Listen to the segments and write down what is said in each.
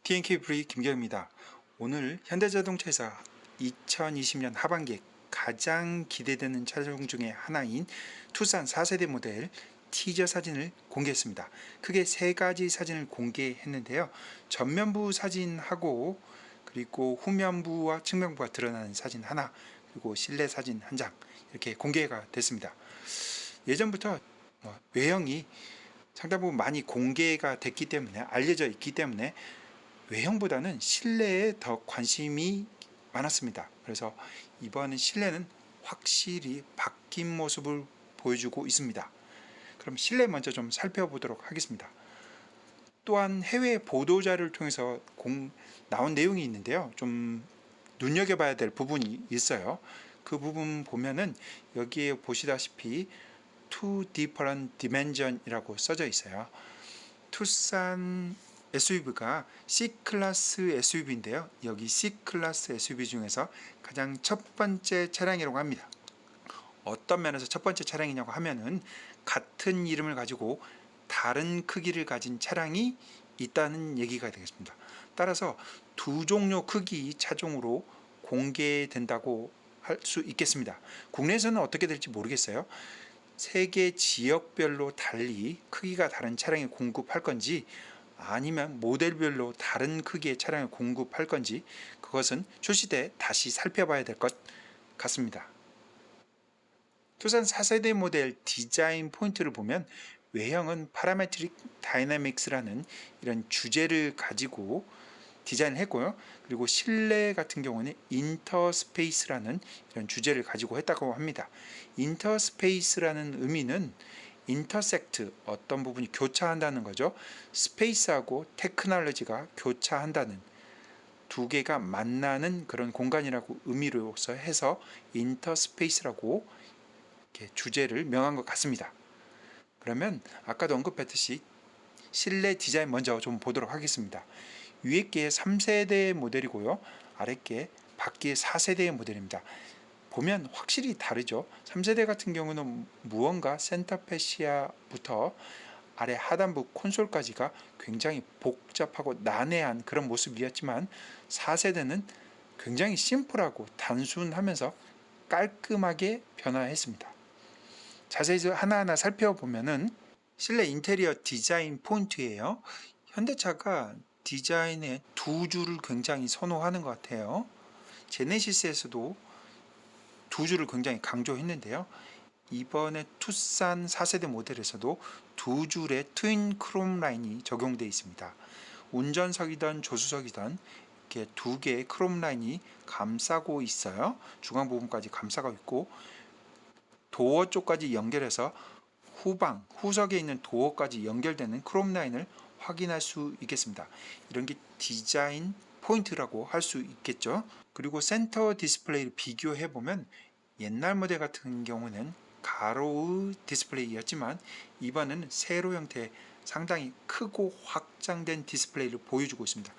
TNK 김경입니다. 오늘 현대자동차에서 2020년 하반기에 가장 기대되는 차종 중에 하나인 투싼 4세대 모델 티저 사진을 공개했습니다. 크게 세 가지 사진을 공개했는데요. 전면부 사진하고 그리고 후면부와 측면부가 드러나는 사진 하나, 그리고 실내 사진 한 장, 이렇게 공개가 됐습니다. 예전부터 외형이 상당 부분 많이 공개가 됐기 때문에, 알려져 있기 때문에 외형보다는 실내에 더 관심이 많았습니다. 그래서 이번 실내는 확실히 바뀐 모습을 보여주고 있습니다. 그럼 실내 먼저 좀 살펴보도록 하겠습니다. 또한 해외 보도자료를 통해서 나온 내용이 있는데요. 좀 눈여겨봐야 될 부분이 있어요. 그 부분 보면은 여기에 보시다시피 Two Different Dimension이라고 써져 있어요. 투싼 SUV가 C클래스 SUV인데요. 여기 C클래스 SUV 중에서 가장 첫 번째 차량이라고 합니다. 어떤 면에서 첫 번째 차량이냐고 하면은 같은 이름을 가지고 다른 크기를 가진 차량이 있다는 얘기가 되겠습니다. 따라서 두 종류 크기 차종으로 공개된다고 할 수 있겠습니다. 국내에서는 어떻게 될지 모르겠어요. 세계 지역별로 달리 크기가 다른 차량을 공급할 건지, 아니면 모델별로 다른 크기의 차량을 공급할 건지, 그것은 출시 때 다시 살펴봐야 될 것 같습니다. 투싼 4세대 모델 디자인 포인트를 보면 외형은 파라메트릭 다이내믹스라는 이런 주제를 가지고 디자인을 했고요. 그리고 실내 같은 경우는 인터스페이스라는 이런 주제를 가지고 했다고 합니다. 인터스페이스라는 의미는 인터섹트, 어떤 부분이 교차한다는 거죠. 스페이스하고 테크놀로지가 교차한다는, 두 개가 만나는 그런 공간이라고 의미로서 해서 인터스페이스라고 이렇게 주제를 명한 것 같습니다. 그러면 아까도 언급했듯이 실내 디자인 먼저 좀 보도록 하겠습니다. 위에 게 3세대 모델이고요. 아래 게 밖에 4세대의 모델입니다. 보면 확실히 다르죠. 3세대 같은 경우는 무언가 센터페시아부터 아래 하단부 콘솔까지가 굉장히 복잡하고 난해한 그런 모습이었지만, 4세대는 굉장히 심플하고 단순하면서 깔끔하게 변화했습니다. 자세히 하나하나 살펴보면은 실내 인테리어 디자인 포인트예요. 현대차가 디자인의 두 줄을 굉장히 선호하는 것 같아요. 제네시스에서도 두 줄을 굉장히 강조했는데요. 이번에 투싼 4세대 모델에서도 두 줄의 트윈 크롬 라인이 적용되어 있습니다. 운전석이든 조수석이든 이렇게 두 개의 크롬 라인이 감싸고 있어요. 중앙 부분까지 감싸고 있고, 도어 쪽까지 연결해서 후석에 있는 도어까지 연결되는 크롬 라인을 확인할 수 있겠습니다. 이런 게 디자인 포인트라고 할 수 있겠죠. 그리고 센터 디스플레이를 비교해 보면 옛날 모델 같은 경우는 가로의 디스플레이였지만 이번에는 세로 형태의 상당히 크고 확장된 디스플레이를 보여주고 있습니다.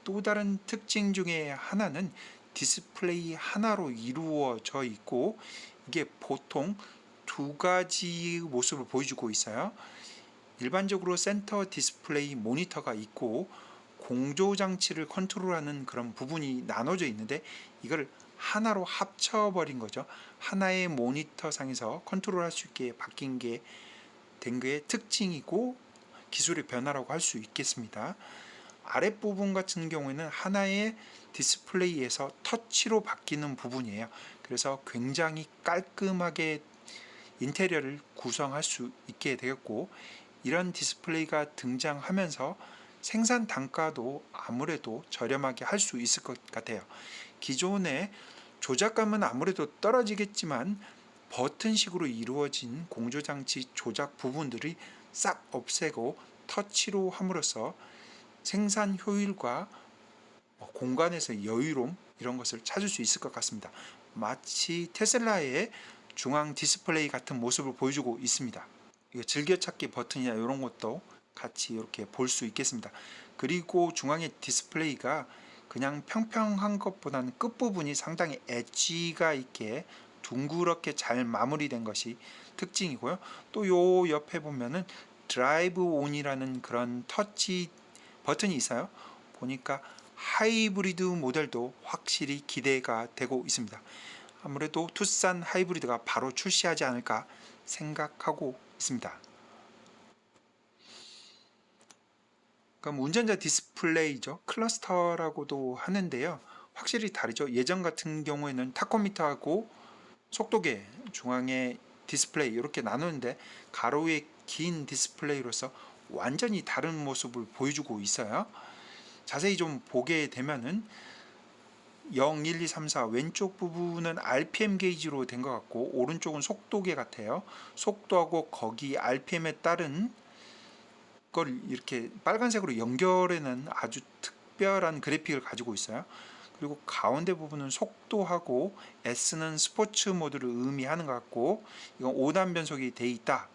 또 다른 특징 중에 하나는 디스플레이 하나로 이루어져 있고, 이게 보통 두 가지 모습을 보여주고 있어요. 일반적으로 센터 디스플레이 모니터가 있고 공조장치를 컨트롤하는 그런 부분이 나눠져 있는데, 이걸 하나로 합쳐버린 거죠. 하나의 모니터 상에서 컨트롤할 수 있게 바뀐 게 된 게 특징이고 기술의 변화라고 할 수 있겠습니다. 아랫부분 같은 경우에는 하나의 디스플레이에서 터치로 바뀌는 부분이에요. 그래서 굉장히 깔끔하게 인테리어를 구성할 수 있게 되었고, 이런 디스플레이가 등장하면서 생산 단가도 아무래도 저렴하게 할 수 있을 것 같아요. 기존의 조작감은 아무래도 떨어지겠지만 버튼식으로 이루어진 공조장치 조작 부분들이 싹 없애고 터치로 함으로써 생산 효율과 공간에서 여유로움, 이런 것을 찾을 수 있을 것 같습니다. 마치 테슬라의 중앙 디스플레이 같은 모습을 보여주고 있습니다. 즐겨찾기 버튼이나 이런 것도 같이 이렇게 볼 수 있겠습니다. 그리고 중앙의 디스플레이가 그냥 평평한 것보다는 끝부분이 상당히 엣지가 있게 둥그렇게 잘 마무리된 것이 특징이고요. 또 요 옆에 보면은 드라이브 온이라는 그런 터치 버튼이 있어요. 보니까 하이브리드 모델도 확실히 기대가 되고 있습니다. 아무래도 투싼 하이브리드가 바로 출시하지 않을까 생각하고 있습니다. 그럼 운전자 디스플레이죠. 클러스터라고도 하는데요. 확실히 다르죠. 예전 같은 경우에는 타코미터하고 속도계 중앙에 디스플레이 이렇게 나누는데 가로의 긴 디스플레이로서 완전히 다른 모습을 보여주고 있어요. 자세히 좀 보게 되면은 0, 1, 2, 3, 4 왼쪽 부분은 RPM 게이지로 된 것 같고 오른쪽은 속도계 같아요. 속도하고 거기 RPM에 따른 걸 이렇게 빨간색으로 연결해는 아주 특별한 그래픽을 가지고 있어요. 그리고 가운데 부분은 속도하고 S는 스포츠 모드를 의미하는 것 같고 이건 5단 변속이 돼 있다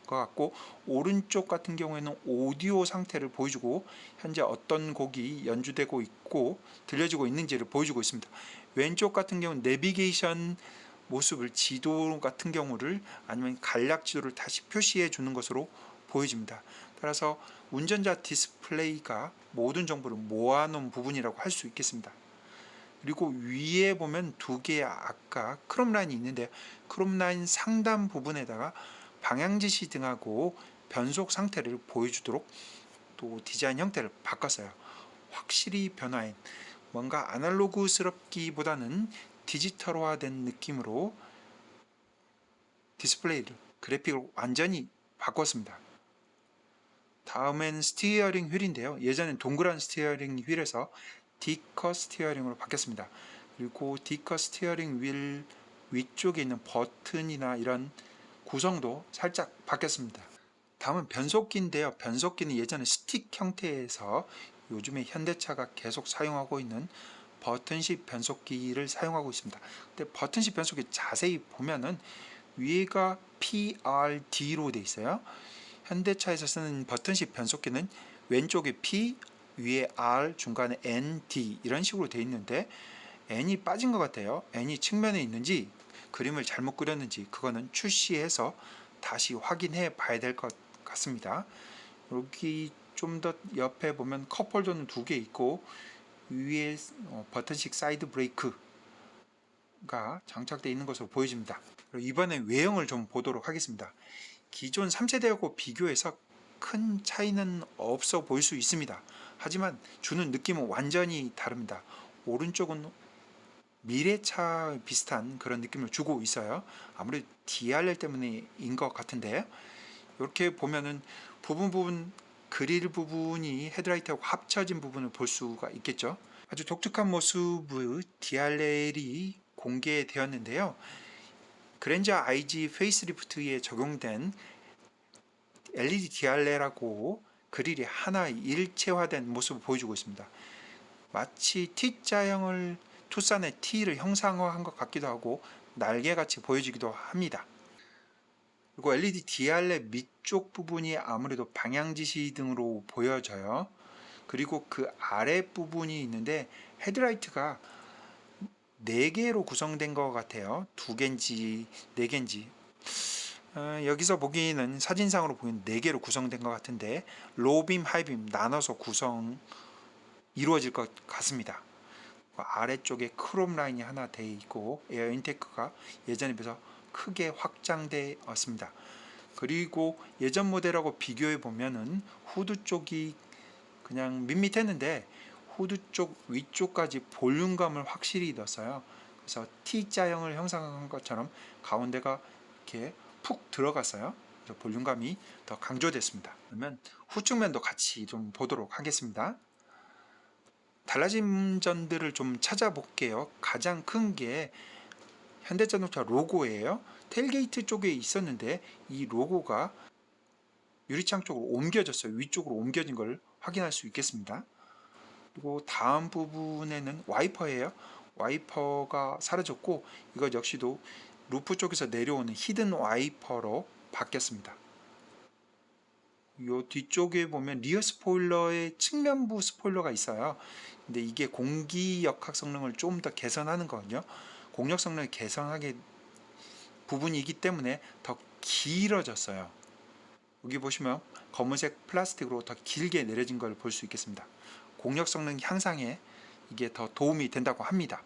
것 같고 오른쪽 같은 경우에는 오디오 상태를 보여주고 현재 어떤 곡이 연주되고 있고 들려지고 있는지를 보여주고 있습니다. 왼쪽 같은 경우는 내비게이션 모습을 지도 같은 경우를 아니면 간략 지도를 다시 표시해 주는 것으로 보여집니다. 따라서 운전자 디스플레이가 모든 정보를 모아놓은 부분이라고 할 수 있겠습니다. 그리고 위에 보면 두 개의 아까 크롬 라인이 있는데 크롬 라인 상단 부분에다가 방향지시 등하고 변속 상태를 보여주도록 또 디자인 형태를 바꿨어요. 확실히 변화한 뭔가 아날로그스럽기보다는 디지털화된 느낌으로 디스플레이를 그래픽을 완전히 바꿨습니다. 다음엔 스티어링 휠인데요. 예전엔 동그란 스티어링 휠에서 D컷 스티어링으로 바뀌었습니다. 그리고 D컷 스티어링 휠 위쪽에 있는 버튼이나 이런 구성도 살짝 바뀌었습니다. 다음은 변속기인데요. 변속기는 예전에 스틱 형태에서 요즘에 현대차가 계속 사용하고 있는 버튼식 변속기를 사용하고 있습니다. 근데 버튼식 변속기 자세히 보면은 위에가 PRD로 되어 있어요. 현대차에서 쓰는 버튼식 변속기는 왼쪽에 P, 위에 R, 중간에 N, D 이런 식으로 되어 있는데 N이 빠진 것 같아요. N이 측면에 있는지 그림을 잘못 그렸는지 그거는 출시해서 다시 확인해 봐야 될 것 같습니다. 여기 좀 더 옆에 보면 컵홀더는 두 개 있고 위에 버튼식 사이드 브레이크가 장착되어 있는 것으로 보여집니다. 이번에 외형을 좀 보도록 하겠습니다. 기존 3세대하고 비교해서 큰 차이는 없어 보일 수 있습니다. 하지만 주는 느낌은 완전히 다릅니다. 오른쪽은 미래차 비슷한 그런 느낌을 주고 있어요. 아무래도 DRL 때문에인 것 같은데 이렇게 보면은 부분 그릴 부분이 헤드라이트하고 합쳐진 부분을 볼 수가 있겠죠. 아주 독특한 모습의 DRL이 공개되었는데요. 그랜저 IG 페이스리프트에 적용된 LED DRL하고 그릴이 하나 일체화된 모습을 보여주고 있습니다. 마치 T자형을 투싼의 T를 형상화한 것 같기도 하고 날개같이 보여지기도 합니다. 그리고 LED DRL 밑쪽 부분이 아무래도 방향지시 등으로 보여져요. 그리고 그 아래 부분이 있는데 헤드라이트가 4개로 구성된 것 같아요. 2개인지 4개인지 여기서 보기에는 사진상으로 보이는 4개로 구성된 것 같은데 로빔, 하이빔 나눠서 구성 이루어질 것 같습니다. 아래쪽에 크롬 라인이 하나 되어 있고 에어 인테이크가 예전에 비해서 크게 확장되었습니다. 그리고 예전 모델하고 비교해 보면은 후드 쪽이 그냥 밋밋했는데 후드 쪽 위쪽까지 볼륨감을 확실히 넣었어요. 그래서 T자형을 형성한 것처럼 가운데가 이렇게 푹 들어갔어요. 그래서 볼륨감이 더 강조됐습니다. 그러면 후측면도 같이 좀 보도록 하겠습니다. 달라진 점들을 좀 찾아볼게요. 가장 큰 게 현대자동차 로고예요. 텔게이트 쪽에 있었는데 이 로고가 유리창 쪽으로 옮겨졌어요. 위쪽으로 옮겨진 걸 확인할 수 있겠습니다. 그리고 다음 부분에는 와이퍼예요. 와이퍼가 사라졌고 이것 역시도 루프 쪽에서 내려오는 히든 와이퍼로 바뀌었습니다. 이 뒤쪽에 보면 리어 스포일러의 측면부 스포일러가 있어요. 근데 이게 공기 역학 성능을 좀 더 개선하는 거거든요. 공력 성능을 개선하게 부분이기 때문에 더 길어졌어요. 여기 보시면 검은색 플라스틱으로 더 길게 내려진 걸 볼 수 있겠습니다. 공력 성능 향상에 이게 더 도움이 된다고 합니다.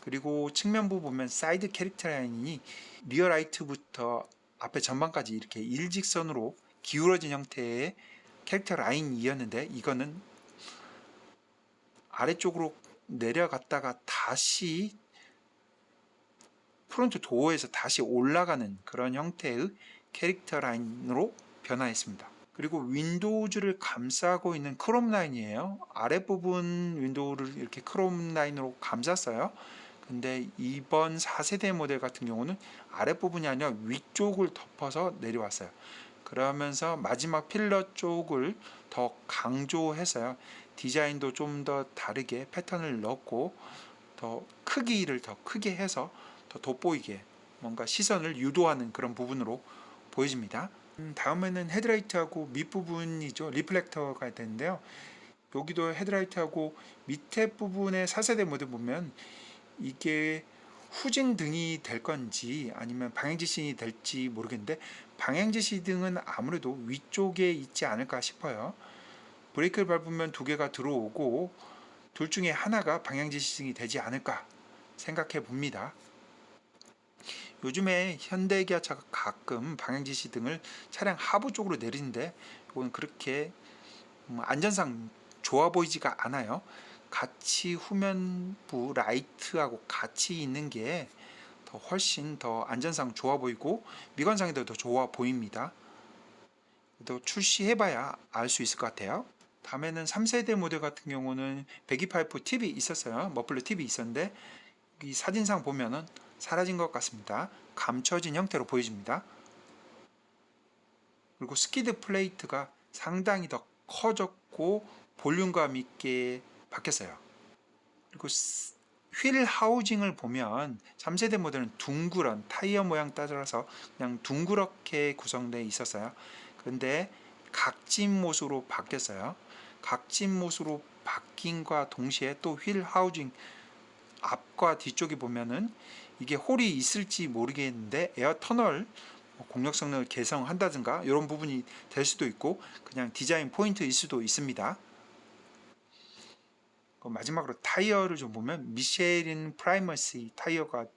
그리고 측면부 보면 사이드 캐릭터 라인이 리어 라이트부터 앞에 전방까지 이렇게 일직선으로 기울어진 형태의 캐릭터 라인이었는데, 이거는 아래쪽으로 내려갔다가 다시 프론트 도어에서 다시 올라가는 그런 형태의 캐릭터 라인으로 변화했습니다. 그리고 윈도우즈를 감싸고 있는 크롬 라인이에요. 아랫부분 윈도우를 이렇게 크롬 라인으로 감쌌어요. 근데 이번 4세대 모델 같은 경우는 아랫부분이 아니라 위쪽을 덮어서 내려왔어요. 그러면서 마지막 필러 쪽을 더 강조해서요, 디자인도 좀 더 다르게 패턴을 넣고 더 크기를 더 크게 해서 더 돋보이게 뭔가 시선을 유도하는 그런 부분으로 보여집니다. 다음에는 헤드라이트하고 밑부분이죠. 리플렉터가 되는데요. 여기도 헤드라이트하고 밑에 부분의 4세대 모델 보면 이게 후진등이 될 건지 아니면 방향지시등이 될지 모르겠는데, 방향지시등은 아무래도 위쪽에 있지 않을까 싶어요. 브레이크를 밟으면 두 개가 들어오고 둘 중에 하나가 방향지시등이 되지 않을까 생각해 봅니다. 요즘에 현대기아차가 가끔 방향지시등을 차량 하부 쪽으로 내리는데, 이건 그렇게 안전상 좋아 보이지가 않아요. 같이 후면부 라이트하고 같이 있는 게 더 훨씬 더 안전상 좋아 보이고 미관상에도 더 좋아 보입니다. 또 출시해봐야 알 수 있을 것 같아요. 다음에는 3세대 모델 같은 경우는 배기파이프 팁이 있었어요. 머플러 팁이 있었는데 이 사진상 보면은 사라진 것 같습니다. 감춰진 형태로 보여집니다. 그리고 스키드 플레이트가 상당히 더 커졌고 볼륨감 있게 바뀌었어요. 그리고 휠 하우징을 보면 3세대 모델은 둥그런 타이어 모양 따라서 그냥 둥그렇게 구성되어 있었어요. 그런데 각진 못으로 바뀌었어요. 각진 못으로 바뀐과 동시에 또 휠 하우징 앞과 뒤쪽에 보면은 이게 홀이 있을지 모르겠는데 에어 터널 공력 성능을 개선한다든가 이런 부분이 될 수도 있고 그냥 디자인 포인트일 수도 있습니다. 마지막으로 타이어를 좀 보면 미쉐린 프라이머시 타이어가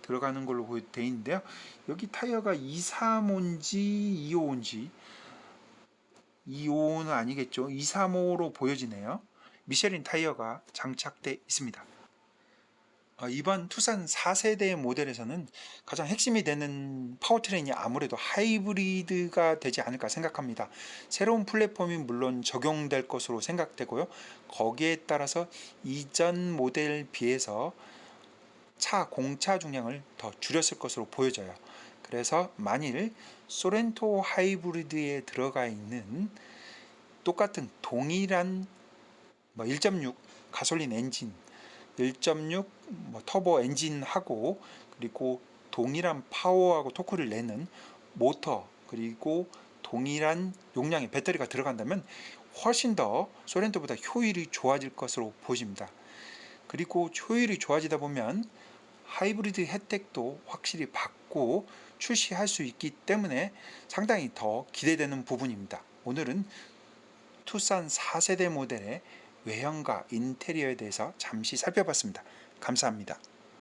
들어가는 걸로 되어 있는데요. 여기 타이어가 235인지 255인지 255는 아니겠죠. 235로 보여지네요. 미쉐린 타이어가 장착되어 있습니다. 이번 투싼 4세대 모델에서는 가장 핵심이 되는 파워트레인이 아무래도 하이브리드가 되지 않을까 생각합니다. 새로운 플랫폼이 물론 적용될 것으로 생각되고요. 거기에 따라서 이전 모델 비해서 공차 중량을 더 줄였을 것으로 보여져요. 그래서 만일 소렌토 하이브리드에 들어가 있는 똑같은 동일한 1.6 가솔린 엔진, 1.6 터보 엔진하고 그리고 동일한 파워하고 토크를 내는 모터 그리고 동일한 용량의 배터리가 들어간다면 훨씬 더 소렌토보다 효율이 좋아질 것으로 보입니다. 그리고 효율이 좋아지다 보면 하이브리드 혜택도 확실히 받고 출시할 수 있기 때문에 상당히 더 기대되는 부분입니다. 오늘은 투싼 4세대 모델의 외형과 인테리어에 대해서 잠시 살펴봤습니다. 감사합니다.